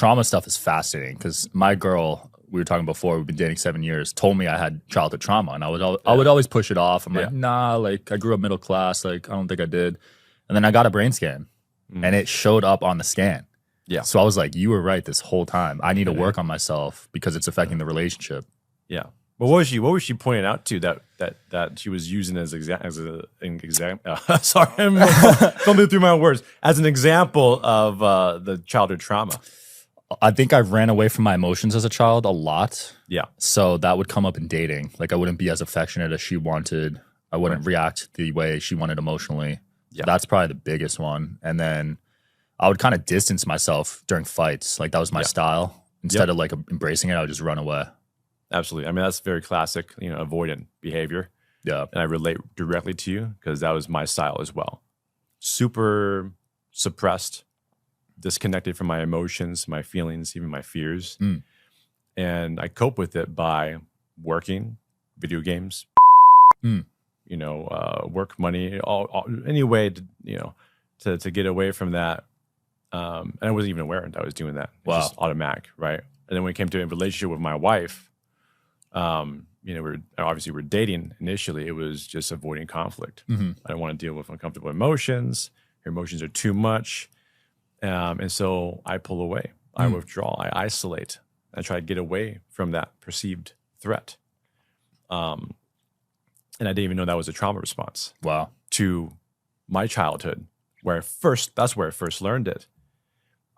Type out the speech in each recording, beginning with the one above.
trauma stuff is fascinating because my girl, we were talking before, we've been dating 7 years, told me I had childhood trauma, and I would always push it off. I'm like, nah, like I grew up middle class, like I don't think I did. And then I got a brain scan, and it showed up on the scan. Yeah. So I was like, you were right this whole time. I need to work on myself because it's affecting the relationship. Yeah. But what was she pointing out to that she was using as an example? Sorry, I'm fumbling through my words. As an example of the childhood trauma. I think I ran away from my emotions as a child a lot. Yeah. So that would come up in dating. Like I wouldn't be as affectionate as she wanted. I wouldn't react the way she wanted emotionally. Yeah. That's probably the biggest one. And then I would kind of distance myself during fights. Like that was my style. Instead of like embracing it, I would just run away. Absolutely. I mean, that's very classic, avoidant behavior. Yeah. And I relate directly to you because that was my style as well. Super suppressed, disconnected from my emotions, my feelings, even my fears. And I cope with it by working, video games, work, money, any way to get away from that. And I wasn't even aware that I was doing that. It was just automatic, right? And then when it came to a relationship with my wife, we're dating initially. It was just avoiding conflict. I don't want to deal with uncomfortable emotions. Your emotions are too much. And so I pull away. I withdraw. I isolate. I try to get away from that perceived threat. And I didn't even know that was a trauma response. Wow. To my childhood, that's where I first learned it.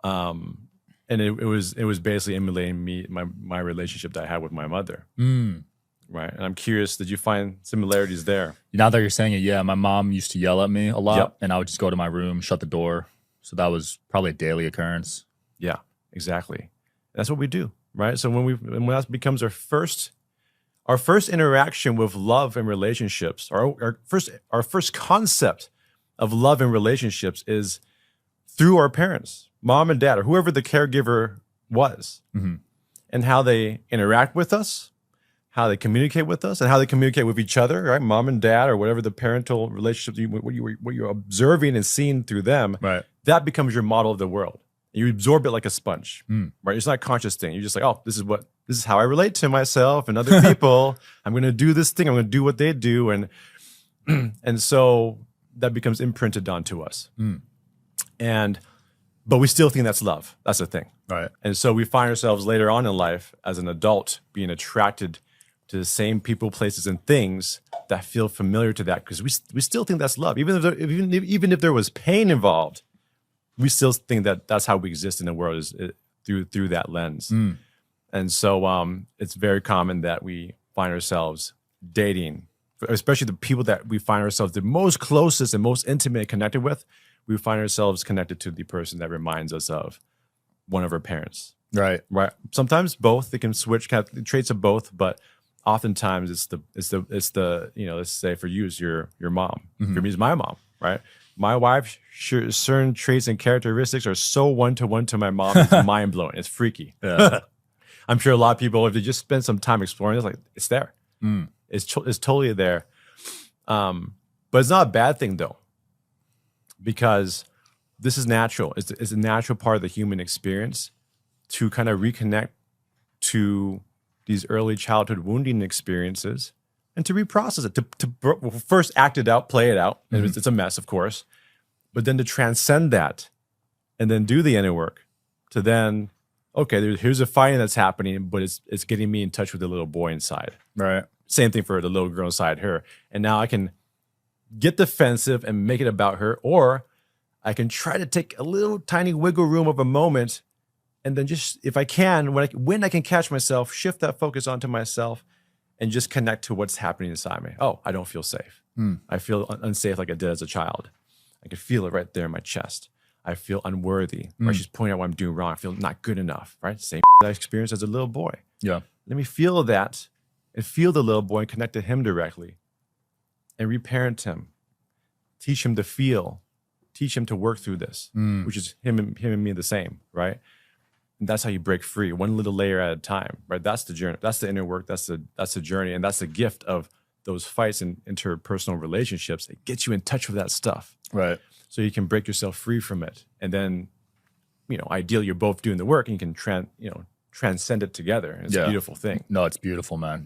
And it was basically emulating my relationship that I had with my mother. Right. And I'm curious, did you find similarities there? Now that you're saying it, yeah, my mom used to yell at me a lot, and I would just go to my room, shut the door. So that was probably a daily occurrence. Yeah, exactly. That's what we do, right? So when that becomes our first interaction with love and relationships, our first concept of love and relationships is through our parents, mom and dad, or whoever the caregiver was, and how they interact with us, how they communicate with us, and how they communicate with each other, right? Mom and dad, or whatever the parental relationship, what you're observing and seeing through them, right? That becomes your model of the world. You absorb it like a sponge, right? It's not a conscious thing. You're just like, oh, this is how I relate to myself and other people. I'm going to do this thing. I'm going to do what they do, and so that becomes imprinted onto us. But we still think that's love. That's the thing. Right. And so we find ourselves later on in life as an adult being attracted to the same people, places, and things that feel familiar to that because we still think that's love. Even if there was pain involved, we still think that that's how we exist in the world is through that lens. And so it's very common that we find ourselves dating, especially the people that we find ourselves the most closest and most intimate and connected with. We find ourselves connected to the person that reminds us of one of our parents. Right. Right. Sometimes both. They can switch kind of traits of both, but oftentimes it's the let's say for you it's your mom. For me it's my mom, right? My wife, certain traits and characteristics are so one-to-one to my mom. It's mind-blowing. It's freaky. Yeah. I'm sure a lot of people, if they just spend some time exploring, it's like, it's there. It's totally there. But it's not a bad thing though, because this is natural. It's a natural part of the human experience to kind of reconnect to these early childhood wounding experiences and to reprocess it, to first act it out, play it out. It's a mess, of course, but then to transcend that and then do the inner work to then, okay, here's a fighting that's happening, but it's getting me in touch with the little boy inside. Right. Same thing for the little girl inside her. And now I can get defensive and make it about her, or I can try to take a little tiny wiggle room of a moment and then just, if I can, when I can catch myself, shift that focus onto myself and just connect to what's happening inside me. Oh, I don't feel safe. I feel unsafe like I did as a child. I can feel it right there in my chest. I feel unworthy. Right? She's pointing out what I'm doing wrong. I feel not good enough. Right? Same that I experienced as a little boy. Yeah. Let me feel that and feel the little boy and connect to him directly and reparent him. Teach him to feel. Teach him to work through this, which is him and me the same, right? And that's how you break free, one little layer at a time, right? That's the journey. That's the inner work. That's the journey, and that's the gift of those fights and interpersonal relationships. It gets you in touch with that stuff, right? So you can break yourself free from it, and then ideal. You're both doing the work and you can transcend it together. It's a beautiful thing. No, it's beautiful, man.